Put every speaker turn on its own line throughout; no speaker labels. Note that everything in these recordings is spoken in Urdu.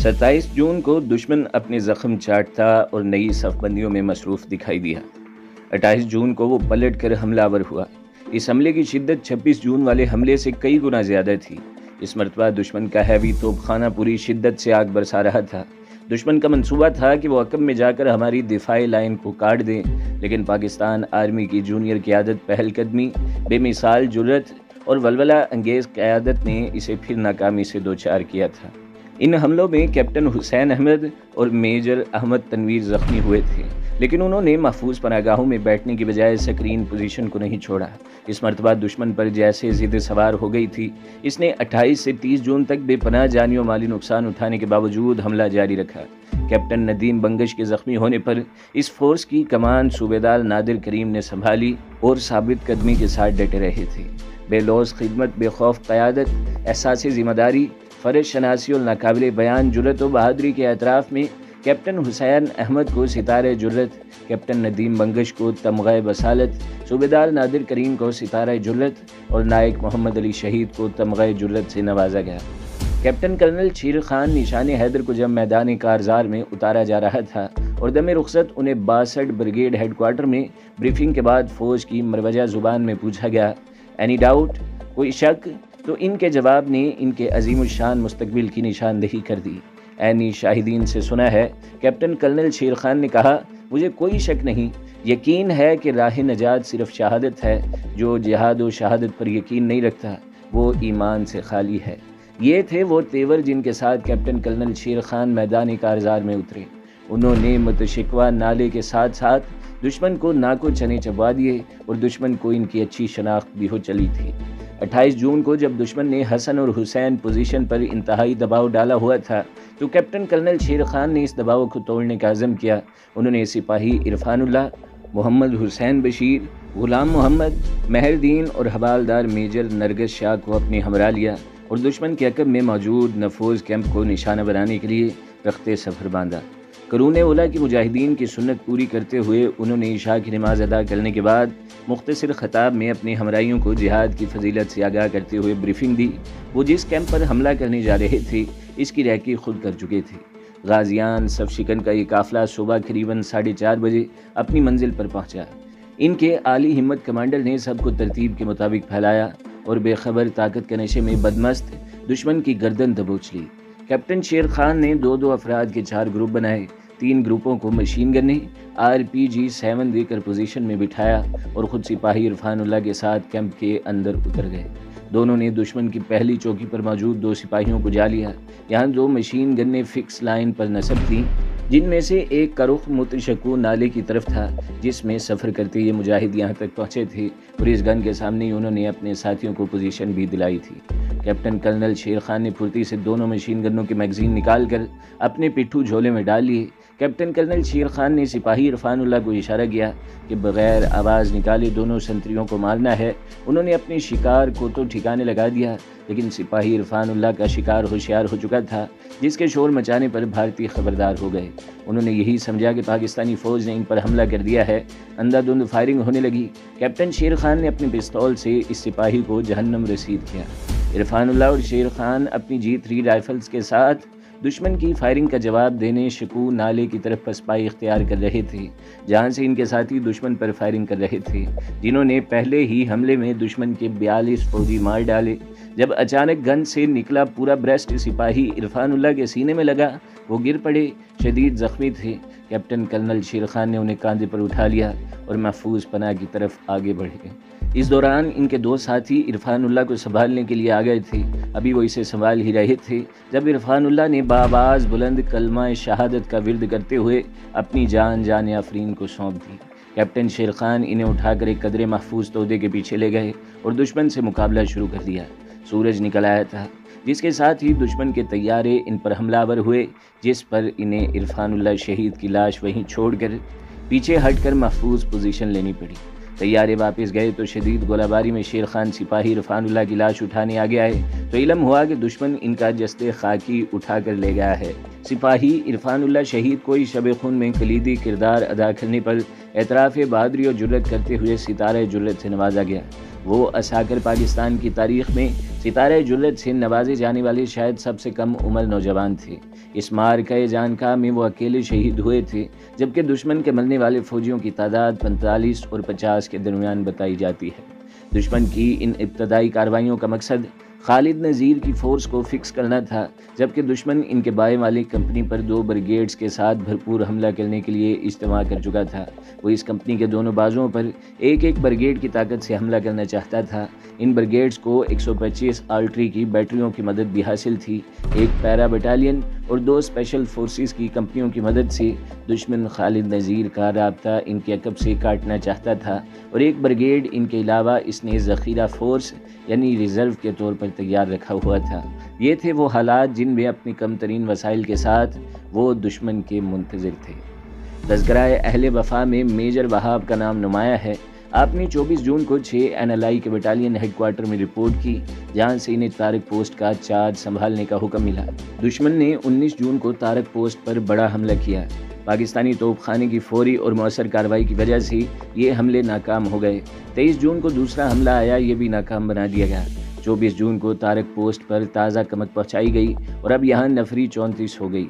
27 جون کو دشمن اپنے زخم چاٹتا اور نئی صف بندیوں میں مصروف دکھائی دیا۔ 28 جون کو وہ پلٹ کر حملہ آور ہوا۔ اس حملے کی شدت 26 جون والے حملے سے کئی گنا زیادہ تھی۔ اس مرتبہ دشمن کا ہیوی توپ خانہ پوری شدت سے آگ برسا رہا تھا۔ دشمن کا منصوبہ تھا کہ وہ عقب میں جا کر ہماری دفاعی لائن کو کاٹ دیں، لیکن پاکستان آرمی کی جونیئر قیادت، پہل قدمی، بے مثال جرأت اور ولولہ انگیز قیادت نے اسے پھر ناکامی سے دوچار کیا تھا۔ ان حملوں میں کیپٹن حسین احمد اور میجر احمد تنویر زخمی ہوئے تھے، لیکن انہوں نے محفوظ پناہ گاہوں میں بیٹھنے کی بجائے سکرین پوزیشن کو نہیں چھوڑا۔ اس مرتبہ دشمن پر جیسے ضد سوار ہو گئی تھی، اس نے 28 سے 30 جون تک بے پناہ جانی و مالی نقصان اٹھانے کے باوجود حملہ جاری رکھا۔ کیپٹن ندیم بنگش کے زخمی ہونے پر اس فورس کی کمان صوبیدار نادر کریم نے سنبھالی اور ثابت قدمی کے ساتھ ڈٹے رہے تھے۔ بے لوث خدمت، بے خوف قیادت، احساس ذمہ داری، فرض شناسی اور ناقابل بیان جرأت و بہادری کے اعتراف میں کیپٹن حسین احمد کو ستارہ جرأت، کیپٹن ندیم بنگش کو تمغہ بصالت، صوبیدار نادر کریم کو ستارہ جرأت اور نائک محمد علی شہید کو تمغہ جرأت سے نوازا گیا۔ کیپٹن کرنل شیر خان نشان حیدر کو جب میدان کارزار میں اتارا جا رہا تھا اور دم رخصت انہیں 62 بریگیڈ ہیڈ کوارٹر میں بریفنگ کے بعد فوج کی مروجہ زبان میں پوچھا گیا، اینی ڈاؤٹ، کوئی شک؟ تو ان کے جواب نے ان کے عظیم الشان مستقبل کی نشاندہی کر دی۔ عینی شاہدین سے سنا ہے، کیپٹن کرنل شیر خان نے کہا، مجھے کوئی شک نہیں، یقین ہے کہ راہ نجات صرف شہادت ہے۔ جو جہاد و شہادت پر یقین نہیں رکھتا وہ ایمان سے خالی ہے۔ یہ تھے وہ تیور جن کے ساتھ کیپٹن کرنل شیر خان میدان کارزار میں اترے۔ انہوں نے متشکوہ نالے کے ساتھ ساتھ دشمن کو ناکو چنے چبوا دیے اور دشمن کو ان کی اچھی شناخت بھی ہو چلی تھی۔ 28 جون کو جب دشمن نے حسن اور حسین پوزیشن پر انتہائی دباؤ ڈالا ہوا تھا تو کیپٹن کرنل شیر خان نے اس دباؤ کو توڑنے کا عزم کیا۔ انہوں نے سپاہی عرفان اللہ، محمد حسین بشیر، غلام محمد، مہر دین اور حوالدار میجر نرگس شاہ کو اپنے ہمراہ لیا اور دشمن کے عقب میں موجود نفوذ کیمپ کو نشانہ بنانے کے لیے رخت سفر باندھا۔ قرون اولیٰ کی مجاہدین کی سنت پوری کرتے ہوئے انہوں نے عشاء کی نماز ادا کرنے کے بعد مختصر خطاب میں اپنے ہمراہیوں کو جہاد کی فضیلت سے آگاہ کرتے ہوئے بریفنگ دی۔ وہ جس کیمپ پر حملہ کرنے جا رہے تھے اس کی ریکی خود کر چکے تھے۔ غازیان صف شکن کا یہ قافلہ صبح قریباً 4:30 بجے اپنی منزل پر پہنچا۔ ان کے عالی ہمت کمانڈر نے سب کو ترتیب کے مطابق پھیلایا اور بے خبر طاقت کے نشے میں بدمست دشمن کی گردن دبوچ لی۔ کیپٹن شیر خان نے 2 افراد کے 4 گروپ بنائے۔ 3 گروپوں کو مشین گنیں RPG-7 دے کر پوزیشن میں بٹھایا اور خود سپاہی عرفان اللہ کے ساتھ کیمپ کے اندر اتر گئے۔ دونوں نے دشمن کی پہلی چوکی پر موجود 2 سپاہیوں کو جا لیا۔ یہاں 2 مشین گنیں فکس لائن پر نصب تھیں، جن میں سے ایک کا رخ متشکو نالے کی طرف تھا جس میں سفر کرتے یہ مجاہد یہاں تک پہنچے تھے اور اس گن کے سامنے ہی انہوں نے اپنے ساتھیوں کو پوزیشن بھی دلائی تھی۔ کیپٹن کرنل شیر خان نے پھرتی سے دونوں مشین گنوں کے میگزین نکال کر اپنے پٹھو جھولے میں ڈال لیے۔ کیپٹن کرنل شیر خان نے سپاہی عرفان اللہ کو اشارہ کیا کہ بغیر آواز نکالے دونوں سنتریوں کو مارنا ہے۔ انہوں نے اپنے شکار کو تو ٹھکانے لگا دیا، لیکن سپاہی عرفان اللہ کا شکار ہوشیار ہو چکا تھا، جس کے شور مچانے پر بھارتی خبردار ہو گئے۔ انہوں نے یہی سمجھا کہ پاکستانی فوج نے ان پر حملہ کر دیا ہے۔ اندھا دھند فائرنگ ہونے لگی۔ کیپٹن شیر خان نے اپنی پستول سے اس سپاہی کو جہنم رسید کیا۔ عرفان اللہ اور شیر خان اپنی G3 رائفلز کے ساتھ دشمن کی فائرنگ کا جواب دینے شکو نالے کی طرف پسپائی اختیار کر رہے تھے، جہاں سے ان کے ساتھی دشمن پر فائرنگ کر رہے تھے، جنہوں نے پہلے ہی حملے میں دشمن کے 42 فوجی مار ڈالے۔ جب اچانک گن سے نکلا پورا بریسٹ سپاہی عرفان اللہ کے سینے میں لگا، وہ گر پڑے، شدید زخمی تھے۔ کیپٹن کرنل شیر خان نے انہیں کاندھے پر اٹھا لیا اور محفوظ پناہ کی طرف آگے بڑھے۔ اس دوران ان کے 2 ساتھی عرفان اللہ کو سنبھالنے کے لیے آ گئے تھے۔ ابھی وہ اسے سنبھال ہی رہے تھے جب عرفان اللہ نے بآواز بلند کلمہ شہادت کا ورد کرتے ہوئے اپنی جان آفرین کو سونپ دی۔ کیپٹن شیر خان انہیں اٹھا کر ایک قدرے محفوظ تودے کے پیچھے لے گئے اور دشمن سے مقابلہ شروع کر دیا۔ سورج نکل آیا تھا، جس کے ساتھ ہی دشمن کے طیارے ان پر حملہ آور ہوئے، جس پر انہیں عرفان اللہ شہید کی لاش وہیں چھوڑ کر پیچھے ہٹ کر محفوظ پوزیشن لینی پڑی۔ طیارے واپس گئے تو شدید گولہ باری میں شیر خان سپاہی عرفان اللہ کی لاش اٹھانے آگے آئے تو علم ہوا کہ دشمن ان کا جسد خاکی اٹھا کر لے گیا ہے۔ سپاہی عرفان اللہ شہید کو اس شب خون میں کلیدی کردار ادا کرنے پر اعتراف بہادری اور جرأت کرتے ہوئے ستارہ جرأت سے نوازا گیا۔ وہ اساکر پاکستان کی تاریخ میں ستارہ جرأت سے نوازے جانے والے شاید سب سے کم عمر نوجوان تھے۔ اس معرکہ جان کا میں وہ اکیلے شہید ہوئے تھے، جبکہ دشمن کے مرنے والے فوجیوں کی تعداد 45 اور 50 کے درمیان بتائی جاتی ہے۔ دشمن کی ان ابتدائی کارروائیوں کا مقصد خالد نذیر کی فورس کو فکس کرنا تھا، جبکہ دشمن ان کے بائیں والی کمپنی پر 2 بریگیڈز کے ساتھ بھرپور حملہ کرنے کے لیے اجتماع کر چکا تھا۔ وہ اس کمپنی کے دونوں بازوؤں پر ایک ایک بریگیڈ کی طاقت سے حملہ کرنا چاہتا تھا۔ ان بریگیڈز کو 125 آرٹری کی بیٹریوں کی مدد بھی حاصل تھی۔ ایک پیرا بٹالین اور 2 اسپیشل فورسز کی کمپنیوں کی مدد سے دشمن خالد نذیر کا رابطہ ان کے عقب سے کاٹنا چاہتا تھا، اور ایک بریگیڈ ان کے علاوہ اس نے ذخیرہ فورس یعنی ریزرو کے طور پر تیار رکھا ہوا تھا۔ یہ تھے وہ حالات جن میں اپنی کم ترین وسائل کے ساتھ وہ دشمن کے منتظر تھے۔ تذکرہ اہل وفا میں میجر وہاب کا نام نمایاں ہے۔ آپ نے 24 جون کو 6 NLI کے بٹالین ہیڈ کوارٹر میں رپورٹ کی، جہاں سے انہیں طارق پوسٹ کا چارج سنبھالنے کا حکم ملا۔ دشمن نے 19 جون کو طارق پوسٹ پر بڑا حملہ کیا۔ پاکستانی توپ خانے کی فوری اور مؤثر کارروائی کی وجہ سے یہ حملے ناکام ہو گئے۔ 23 جون کو دوسرا حملہ آیا، یہ بھی ناکام بنا دیا گیا۔ 24 جون کو طارق پوسٹ پر تازہ کمک پہنچائی گئی اور اب یہاں نفری 34 ہو گئی۔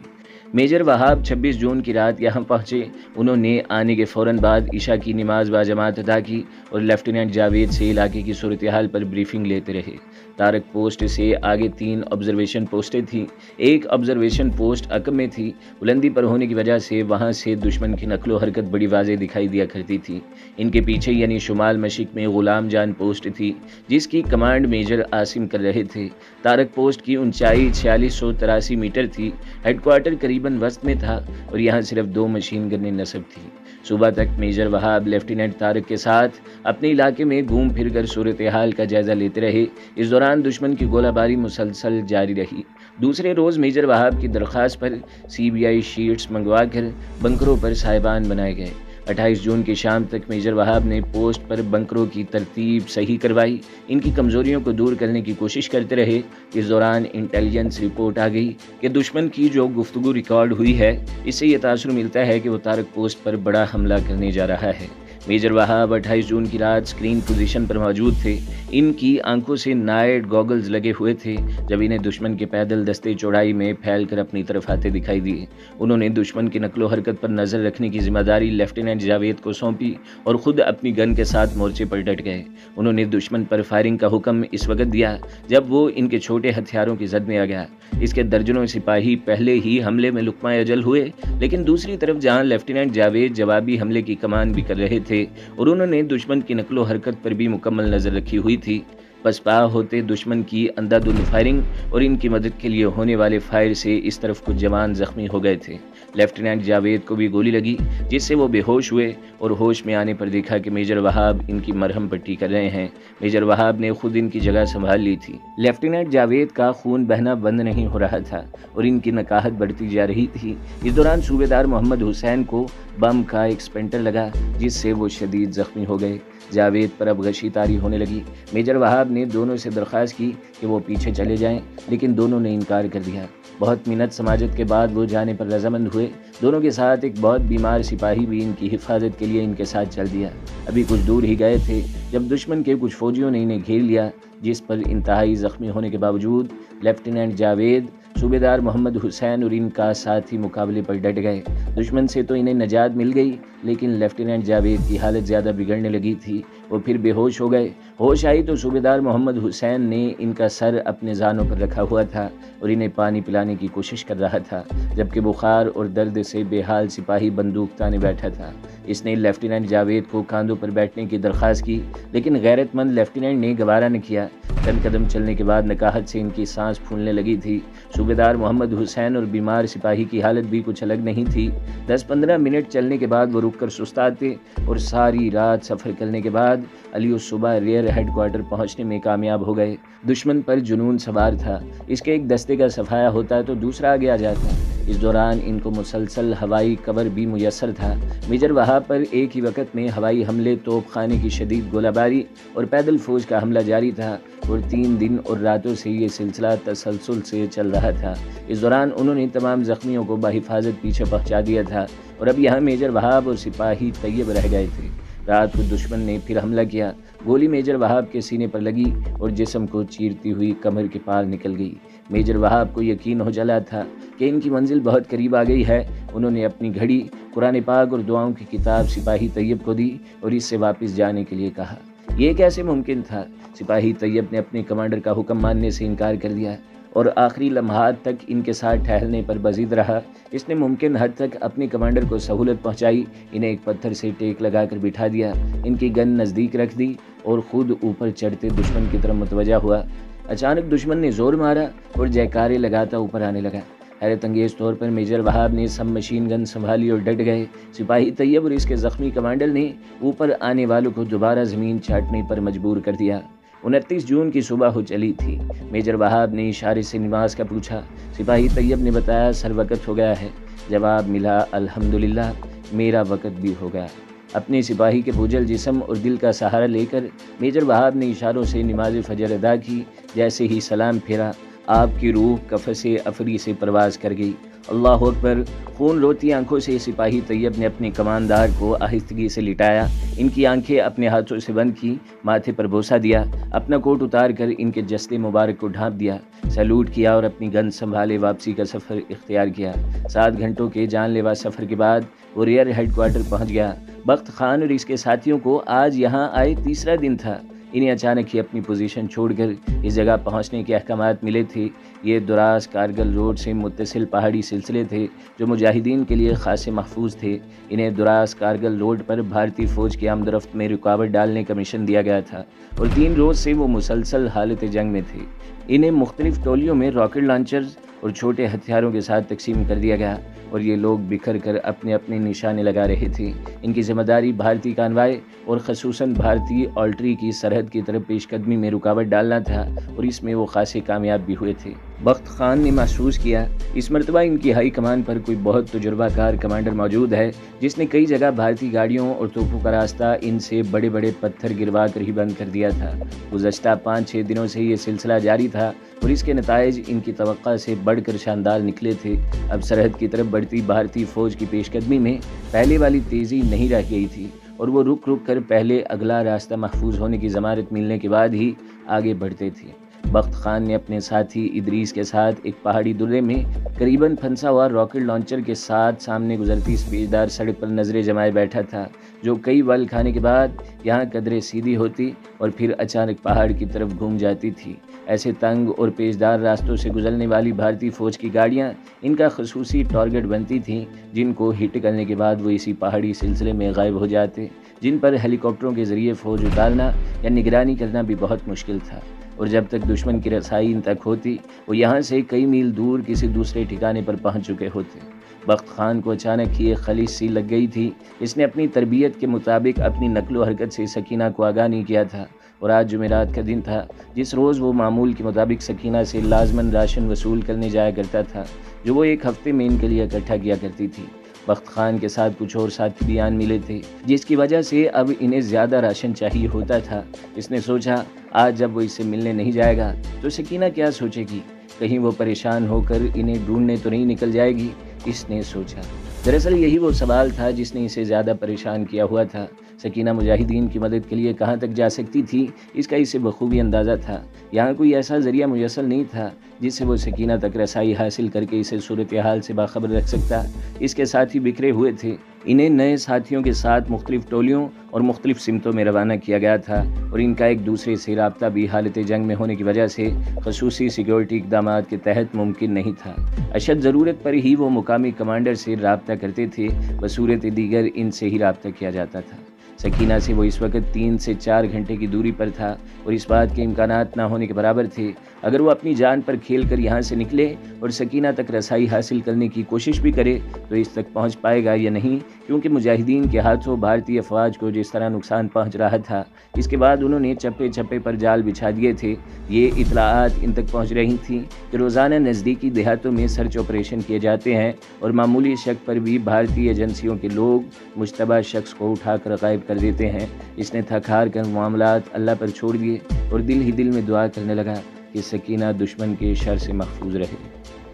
میجر وہاب 26 جون کی رات یہاں پہنچے۔ انہوں نے آنے کے فوراً بعد عشاء کی نماز باجماعت ادا کی اور لیفٹیننٹ جاوید سے علاقے کی صورتحال پر بریفنگ لیتے رہے۔ طارق پوسٹ سے آگے 3 آبزرویشن پوسٹیں تھیں۔ ایک آبزرویشن پوسٹ عقب میں تھی، بلندی پر ہونے کی وجہ سے وہاں سے دشمن کی نقل و حرکت بڑی واضح دکھائی دیا کرتی تھی۔ ان کے پیچھے یعنی شمال مشرق میں غلام جان پوسٹ تھی، جس کی کمانڈ میجر عاصم کر رہے تھے۔ طارق پوسٹ کی اونچائی 4683 میٹر تھی۔ ہیڈ کوارٹر قریباً وسط میں تھا اور یہاں صرف 2 مشین گنیں نصب تھیں۔ صبح تک میجر وہاب لیفٹیننٹ طارق کے ساتھ اپنے علاقے میں گھوم پھر کر صورتحال کا جائزہ لیتے رہے۔ اس دوران دشمن کی گولہ باری مسلسل جاری رہی۔ دوسرے روز میجر وہاب کی درخواست پر CBI شیٹس منگوا کر بنکروں پر سائبان بنائے گئے۔ 28 جون کی شام تک میجر وہاب نے پوسٹ پر بنکروں کی ترتیب صحیح کروائی، ان کی کمزوریوں کو دور کرنے کی کوشش کرتے رہے۔ اس دوران انٹیلیجنس رپورٹ آ گئی کہ دشمن کی جو گفتگو ریکارڈ ہوئی ہے، اس سے یہ تاثر ملتا ہے کہ وہ طارق پوسٹ پر بڑا حملہ کرنے جا رہا ہے۔ میجر وہاب 28 جون کی رات سکرین پوزیشن پر موجود تھے۔ ان کی آنکھوں سے نائٹ گوگلز لگے ہوئے تھے جب انہیں دشمن کے پیدل دستے چوڑائی میں پھیل کر اپنی طرف آتے دکھائی دیے۔ انہوں نے دشمن کی نقل و حرکت پر نظر رکھنے کی ذمہ داری لیفٹیننٹ جاوید کو سونپی اور خود اپنی گن کے ساتھ مورچے پر ڈٹ گئے۔ انہوں نے دشمن پر فائرنگ کا حکم اس وقت دیا جب وہ ان کے چھوٹے ہتھیاروں کی زد میں آ گیا۔ اس کے درجنوں سپاہی پہلے ہی حملے میں لقمہ اجل ہوئے، لیکن دوسری طرف جہاں لیفٹیننٹ جاوید جوابی حملے کی کمان بھی کر رہے تھے اور انہوں نے دشمن کی نقل و حرکت پر بھی مکمل نظر رکھی ہوئی تھی، پسپا ہوتے دشمن کی اندھادھند فائرنگ اور ان کی مدد کے لیے ہونے والے فائر سے اس طرف کچھ جوان زخمی ہو گئے تھے۔ لیفٹیننٹ جاوید کو بھی گولی لگی، جس سے وہ بے ہوش ہوئے اور ہوش میں آنے پر دیکھا کہ میجر وہاب ان کی مرہم پٹی کر رہے ہیں۔ میجر وہاب نے خود ان کی جگہ سنبھال لی تھی۔ لیفٹیننٹ جاوید کا خون بہنا بند نہیں ہو رہا تھا اور ان کی نکاہت بڑھتی جا رہی تھی۔ اس دوران صوبیدار محمد حسین کو بم کا ایک سپنٹر لگا، جس سے وہ شدید زخمی ہو گئے۔ جاوید پر اب غشی طاری ہونے لگی۔ میجر وہاب نے دونوں سے درخواست کی کہ وہ پیچھے چلے جائیں، لیکن دونوں نے انکار کر دیا۔ بہت منت سماجت کے بعد وہ جانے پر رضامند ہوئے۔ دونوں کے ساتھ ایک بہت بیمار سپاہی بھی ان کی حفاظت کے لیے ان کے ساتھ چل دیا۔ ابھی کچھ دور ہی گئے تھے جب دشمن کے کچھ فوجیوں نے انہیں گھیر لیا، جس پر انتہائی زخمی ہونے کے باوجود لیفٹیننٹ جاوید، صوبیدار محمد حسین اور ان کا ساتھی مقابلے پر ڈٹ گئے۔ دشمن سے تو انہیں نجات مل گئی، لیکن لیفٹیننٹ جاوید کی حالت زیادہ بگڑنے لگی تھی۔ وہ پھر بے ہوش ہو گئے۔ ہوش آئی تو صوبیدار محمد حسین نے ان کا سر اپنے زانوں پر رکھا ہوا تھا اور انہیں پانی پلانے کی کوشش کر رہا تھا، جبکہ بخار اور درد سے بے حال سپاہی بندوق تانے بیٹھا تھا۔ اس نے لیفٹیننٹ جاوید کو کاندھوں پر بیٹھنے کی درخواست کی، لیکن غیرت مند لیفٹیننٹ نے گوارا نہ کیا۔ چند قدم چلنے کے بعد نکاہت سے ان کی سانس پھولنے لگی تھی۔ صوبیدار محمد حسین اور بیمار سپاہی کی حالت بھی کچھ الگ نہیں تھی۔ 10-15 منٹ چلنے کے بعد وہ رک کر سستاتے اور ساری رات سفر کرنے کے بعد علی الصبح ریئر ہیڈ کوارٹر پہنچنے میں کامیاب ہو گئے۔ دشمن پر جنون سوار تھا۔ اس کے ایک دستے کا صفایا ہوتا تو دوسرا آگے آ جاتا۔ اس دوران ان کو مسلسل ہوائی کور بھی میسر تھا۔ میجر وہاب پر ایک ہی وقت میں ہوائی حملے، توپ خانے کی شدید گولہ باری اور پیدل فوج کا حملہ جاری تھا اور 3 دن اور راتوں سے یہ سلسلہ تسلسل سے چل رہا تھا۔ اس دوران انہوں نے تمام زخمیوں کو بحفاظت پیچھے پہنچا دیا تھا اور اب یہاں میجر وہاب اور سپاہی طیب رہ گئے تھے۔ رات کو دشمن نے پھر حملہ کیا۔ گولی میجر وہاب کے سینے پر لگی اور جسم کو چیرتی ہوئی کمر کے پار نکل گئی۔ میجر وہاب کو یقین ہو چلا تھا کہ ان کی منزل بہت قریب آ گئی ہے۔ انہوں نے اپنی گھڑی قرآن پاک اور دعاؤں کی کتاب سپاہی طیب کو دی اور اس سے واپس جانے کے لیے کہا۔ یہ کیسے ممکن تھا؟ سپاہی طیب نے اپنے کمانڈر کا حکم ماننے سے انکار کر دیا اور آخری لمحات تک ان کے ساتھ ٹھہرنے پر بضد رہا۔ اس نے ممکن حد تک اپنے کمانڈر کو سہولت پہنچائی، انہیں ایک پتھر سے ٹیک لگا کر بٹھا دیا، ان کی گن نزدیک رکھ دی اور خود اوپر چڑھتے دشمن کی طرف متوجہ ہوا۔ اچانک دشمن نے زور مارا اور جیکارے لگاتا اوپر آنے لگا۔ حیرت انگیز طور پر میجر وہاب نے سب مشین گن سنبھالی اور ڈٹ گئے۔ سپاہی طیب اور اس کے زخمی کمانڈر نے اوپر آنے والوں کو دوبارہ زمین چاٹنے پر مجبور کر دیا۔ 29 جون کی صبح ہو چلی تھی۔ میجر وہاب نے اشارے سے نماز کا پوچھا۔ سپاہی طیب نے بتایا سر وقت ہو گیا ہے۔ جواب ملا الحمدللہ میرا وقت بھی ہو گیا۔ اپنے سپاہی کے بوجھل جسم اور دل کا سہارا لے کر میجر وہاب نے اشاروں سے نماز فجر ادا کی۔ جیسے ہی سلام پھیرا آپ کی روح قفس افری سے پرواز کر گئی۔ اللہ اکبر! خون روتی آنکھوں سے سپاہی طیب نے اپنے کماندار کو آہستگی سے لٹایا، ان کی آنکھیں اپنے ہاتھوں سے بند کی، ماتھے پر بوسہ دیا، اپنا کوٹ اتار کر ان کے جسد مبارک کو ڈھانپ دیا، سیلوٹ کیا اور اپنی گن سنبھالے واپسی کا سفر اختیار کیا۔ 7 گھنٹوں کے جان لیوا سفر کے بعد وہ ریئر ہیڈ کوارٹر پہنچ گیا۔ بخت خان اور اس کے ساتھیوں کو آج یہاں آئے تیسرا دن تھا۔ انہیں اچانک ہی اپنی پوزیشن چھوڑ کر اس جگہ پہنچنے کے احکامات ملے تھے۔ یہ دراز کارگل روڈ سے متصل پہاڑی سلسلے تھے جو مجاہدین کے لیے خاصے محفوظ تھے۔ انہیں دراز کارگل روڈ پر بھارتی فوج کی آمد و رفت میں رکاوٹ ڈالنے کا مشن دیا گیا تھا اور 3 روز سے وہ مسلسل حالت جنگ میں تھے۔ انہیں مختلف ٹولیوں میں راکٹ لانچرز اور چھوٹے ہتھیاروں کے ساتھ تقسیم کر دیا گیا اور یہ لوگ بکھر کر اپنے اپنے نشانے لگا رہے تھے۔ ان کی ذمہ داری بھارتی کانوائے اور خصوصاً بھارتی آرٹری کی سرحد کی طرف پیش قدمی میں رکاوٹ ڈالنا تھا اور اس میں وہ خاصے کامیاب بھی ہوئے تھے۔ بخت خان نے محسوس کیا اس مرتبہ ان کی ہائی کمان پر کوئی بہت تجربہ کار کمانڈر موجود ہے جس نے کئی جگہ بھارتی گاڑیوں اور توپوں کا راستہ ان سے بڑے بڑے پتھر گروا کر ہی بند کر دیا تھا۔ گزشتہ 5-6 دنوں سے یہ سلسلہ جاری تھا اور اس کے نتائج ان کی توقع سے بڑھ کر شاندار نکلے تھے۔ اب سرحد کی طرف بڑھتی بھارتی فوج کی پیش قدمی میں پہلے والی تیزی نہیں رہ گئی تھی اور وہ رک رک کر پہلے اگلا راستہ محفوظ ہونے کی ضمانت ملنے کے بعد ہی آگے بڑھتے تھے۔ بخت خان نے اپنے ساتھی ادریس کے ساتھ ایک پہاڑی درے میں قریباً پھنسا ہوا راکٹ لانچر کے ساتھ سامنے گزرتی سپیڈدار سڑک پر نظریں جمائے بیٹھا تھا جو کئی وال کھانے کے بعد یہاں قدرے سیدھی ہوتی اور پھر اچانک پہاڑ کی طرف گھوم جاتی تھی۔ ایسے تنگ اور پیچدار راستوں سے گزرنے والی بھارتی فوج کی گاڑیاں ان کا خصوصی ٹارگٹ بنتی تھیں جن کو ہٹ کرنے کے بعد وہ اسی پہاڑی سلسلے میں غائب ہو جاتے، جن پر ہیلی کاپٹروں کے ذریعے فوج اتارنا یا نگرانی کرنا بھی بہت مشکل تھا اور جب تک دشمن کی رسائی ان تک ہوتی وہ یہاں سے کئی میل دور کسی دوسرے ٹھکانے پر پہنچ چکے ہوتے۔ بخت خان کو اچانک ہی ایک خلیج سی لگ گئی تھی۔ اس نے اپنی تربیت کے مطابق اپنی نقل و حرکت سے سکینہ کو آگاہ نہیں کیا تھا اور آج جمعرات کا دن تھا جس روز وہ معمول کے مطابق سکینہ سے لازماً راشن وصول کرنے جایا کرتا تھا جو وہ ایک ہفتے میں ان کے لیے اکٹھا کیا کرتی تھی۔ بخت خان کے ساتھ کچھ اور ساتھی بھی آن ملے تھے جس کی وجہ سے اب انہیں زیادہ راشن چاہیے ہوتا تھا۔ اس نے سوچا آج جب وہ اس سے ملنے نہیں جائے گا تو سکینہ کیا سوچے گی، کہیں وہ پریشان ہو کر انہیں ڈھونڈنے تو نہیں نکل جائے گی، اس نے سوچا۔ دراصل یہی وہ سوال تھا جس نے اسے زیادہ پریشان کیا ہوا تھا۔ سکینہ مجاہدین کی مدد کے لیے کہاں تک جا سکتی تھی اس کا اسے بخوبی اندازہ تھا۔ یہاں کوئی ایسا ذریعہ میسر نہیں تھا جس سے وہ سکینہ تک رسائی حاصل کر کے اسے صورتحال سے باخبر رکھ سکتا۔ اس کے ساتھی بکھرے ہوئے تھے، انہیں نئے ساتھیوں کے ساتھ مختلف ٹولیوں اور مختلف سمتوں میں روانہ کیا گیا تھا اور ان کا ایک دوسرے سے رابطہ بھی حالت جنگ میں ہونے کی وجہ سے خصوصی سیکیورٹی اقدامات کے تحت ممکن نہیں تھا۔ اشد ضرورت پر ہی وہ مقامی کمانڈر سے رابطہ کرتے تھے، بصورت دیگر ان سے ہی رابطہ کیا جاتا تھا۔ سکینہ سے وہ اس وقت 3 سے 4 گھنٹے کی دوری پر تھا اور اس بات کے امکانات نہ ہونے کے برابر تھے۔ اگر وہ اپنی جان پر کھیل کر یہاں سے نکلے اور سکینہ تک رسائی حاصل کرنے کی کوشش بھی کرے تو اس تک پہنچ پائے گا یا نہیں، کیونکہ مجاہدین کے ہاتھوں بھارتی افواج کو جس طرح نقصان پہنچ رہا تھا اس کے بعد انہوں نے چپے چپے پر جال بچھا دیے تھے۔ یہ اطلاعات ان تک پہنچ رہی تھیں کہ روزانہ نزدیکی دیہاتوں میں سرچ آپریشن کیے جاتے ہیں اور معمولی شک پر بھی بھارتی ایجنسیوں کے لوگ مشتبہ شخص کو اٹھا کر غائب کر دیتے ہیں۔ اس نے تھک ہار کر معاملات اللہ پر چھوڑ دیے اور دل ہی دل میں دعا کرنے لگا کہ سکینہ دشمن کے شر سے محفوظ رہے۔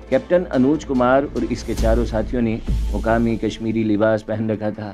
کیپٹن انوج کمار اور اس کے چاروں ساتھیوں نے مقامی کشمیری لباس پہن رکھا تھا۔